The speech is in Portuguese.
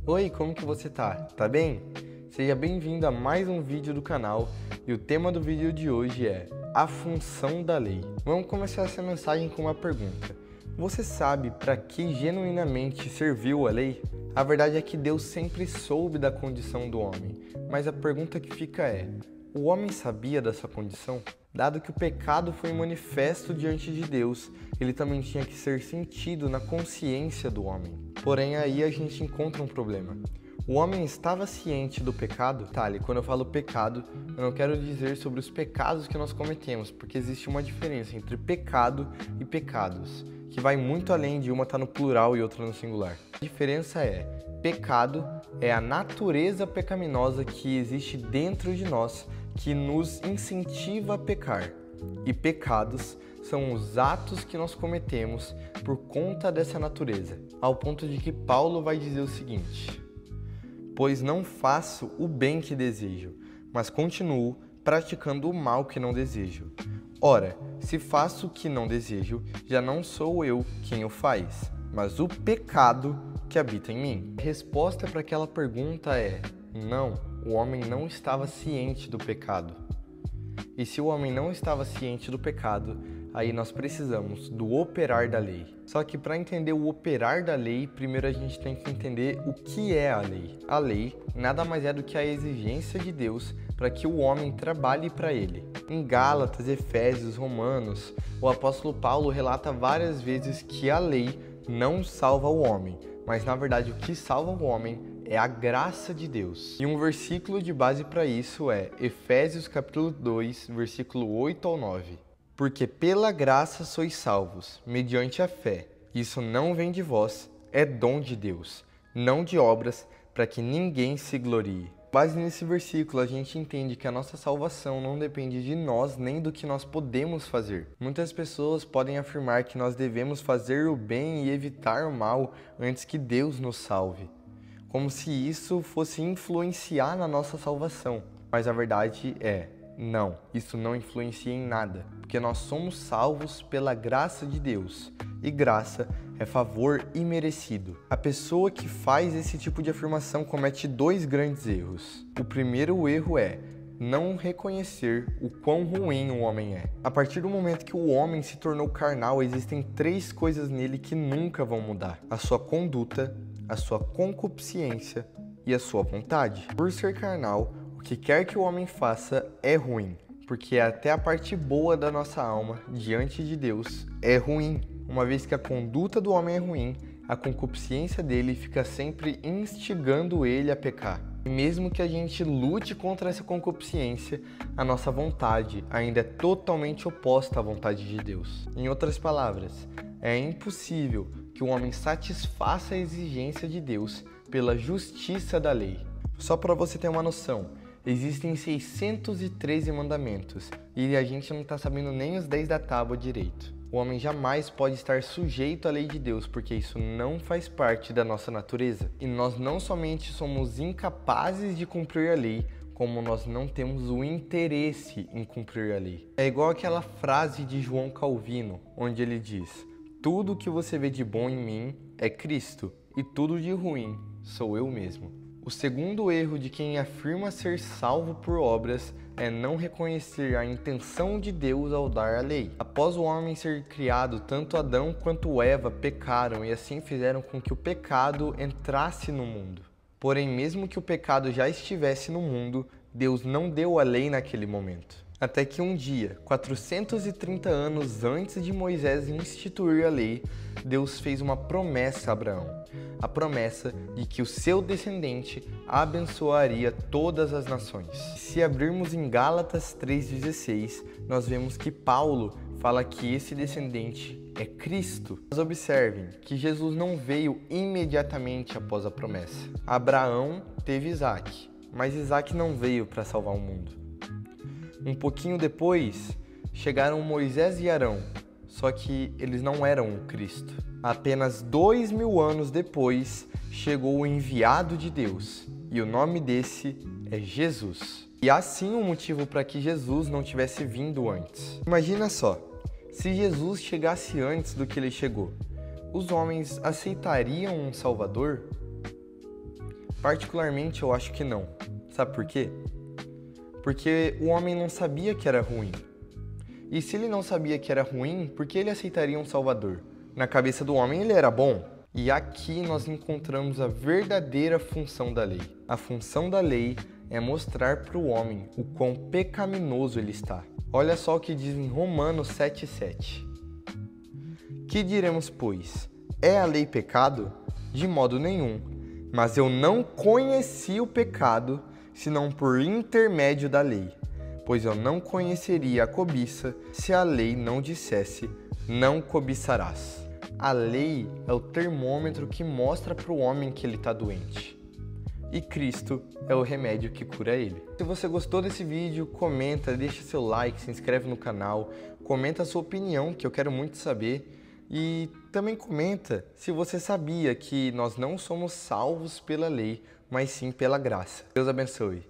Oi, como que você tá? Tá bem? Seja bem-vindo a mais um vídeo do canal e o tema do vídeo de hoje é a função da lei. Vamos começar essa mensagem com uma pergunta. Você sabe para que genuinamente serviu a lei? A verdade é que Deus sempre soube da condição do homem, mas a pergunta que fica é: o homem sabia da sua condição? Dado que o pecado foi manifesto diante de Deus, ele também tinha que ser sentido na consciência do homem. Porém, aí a gente encontra um problema. O homem estava ciente do pecado? Detalhe, quando eu falo pecado, eu não quero dizer sobre os pecados que nós cometemos, porque existe uma diferença entre pecado e pecados, que vai muito além de uma estar no plural e outra no singular. A diferença é, pecado é a natureza pecaminosa que existe dentro de nós, que nos incentiva a pecar. E pecados são os atos que nós cometemos por conta dessa natureza, ao ponto de que Paulo vai dizer o seguinte: pois não faço o bem que desejo, mas continuo praticando o mal que não desejo. Ora, se faço o que não desejo, já não sou eu quem o faz, mas o pecado que habita em mim. A resposta para aquela pergunta é: não, o homem não estava ciente do pecado. E se o homem não estava ciente do pecado, aí nós precisamos do operar da lei. Só que para entender o operar da lei, primeiro a gente tem que entender o que é a lei. A lei nada mais é do que a exigência de Deus para que o homem trabalhe para ele. Em Gálatas, Efésios, Romanos, o apóstolo Paulo relata várias vezes que a lei não salva o homem, mas na verdade o que salva o homem é a graça de Deus. E um versículo de base para isso é Efésios capítulo 2, versículo 8 ao 9. Porque pela graça sois salvos, mediante a fé. Isso não vem de vós, é dom de Deus, não de obras, para que ninguém se glorie. Base nesse versículo, a gente entende que a nossa salvação não depende de nós nem do que nós podemos fazer. Muitas pessoas podem afirmar que nós devemos fazer o bem e evitar o mal antes que Deus nos salve, como se isso fosse influenciar na nossa salvação. Mas a verdade é, não, isso não influencia em nada, porque nós somos salvos pela graça de Deus, e graça é favor imerecido. A pessoa que faz esse tipo de afirmação comete dois grandes erros. O primeiro erro é não reconhecer o quão ruim o homem é. A partir do momento que o homem se tornou carnal, existem três coisas nele que nunca vão mudar: a sua conduta, a sua concupiscência e a sua vontade. Por ser carnal, o que quer que o homem faça é ruim, porque até a parte boa da nossa alma, diante de Deus, é ruim. Uma vez que a conduta do homem é ruim, a concupiscência dele fica sempre instigando ele a pecar. E mesmo que a gente lute contra essa concupiscência, a nossa vontade ainda é totalmente oposta à vontade de Deus. Em outras palavras, é impossível que o homem satisfaça a exigência de Deus pela justiça da lei. Só para você ter uma noção, existem 613 mandamentos e a gente não está sabendo nem os 10 da tábua direito. O homem jamais pode estar sujeito à lei de Deus, porque isso não faz parte da nossa natureza. E nós não somente somos incapazes de cumprir a lei, como nós não temos o interesse em cumprir a lei. É igual aquela frase de João Calvino, onde ele diz: tudo que você vê de bom em mim é Cristo, e tudo de ruim sou eu mesmo. O segundo erro de quem afirma ser salvo por obras é não reconhecer a intenção de Deus ao dar a lei. Após o homem ser criado, tanto Adão quanto Eva pecaram e assim fizeram com que o pecado entrasse no mundo. Porém, mesmo que o pecado já estivesse no mundo, Deus não deu a lei naquele momento. Até que um dia, 430 anos antes de Moisés instituir a lei, Deus fez uma promessa a Abraão. A promessa de que o seu descendente abençoaria todas as nações. Se abrirmos em Gálatas 3,16, nós vemos que Paulo fala que esse descendente é Cristo. Mas observem que Jesus não veio imediatamente após a promessa. Abraão teve Isaac, mas Isaac não veio para salvar o mundo. Um pouquinho depois, chegaram Moisés e Arão, só que eles não eram o Cristo. Apenas 2000 anos depois, chegou o enviado de Deus, e o nome desse é Jesus. E há sim um motivo para que Jesus não tivesse vindo antes. Imagina só, se Jesus chegasse antes do que ele chegou, os homens aceitariam um Salvador? Particularmente, eu acho que não. Sabe por quê? Porque o homem não sabia que era ruim. E se ele não sabia que era ruim, por que ele aceitaria um Salvador? Na cabeça do homem ele era bom. E aqui nós encontramos a verdadeira função da lei. A função da lei é mostrar para o homem o quão pecaminoso ele está. Olha só o que diz em Romanos 7,7. Que diremos, pois? É a lei pecado? De modo nenhum. Mas eu não conheci o pecado, senão por intermédio da lei. Pois eu não conheceria a cobiça, se a lei não dissesse, não cobiçarás. A lei é o termômetro que mostra para o homem que ele está doente. E Cristo é o remédio que cura ele. Se você gostou desse vídeo, comenta, deixa seu like, se inscreve no canal, comenta a sua opinião, que eu quero muito saber. E também comenta se você sabia que nós não somos salvos pela lei, mas sim pela graça. Deus abençoe.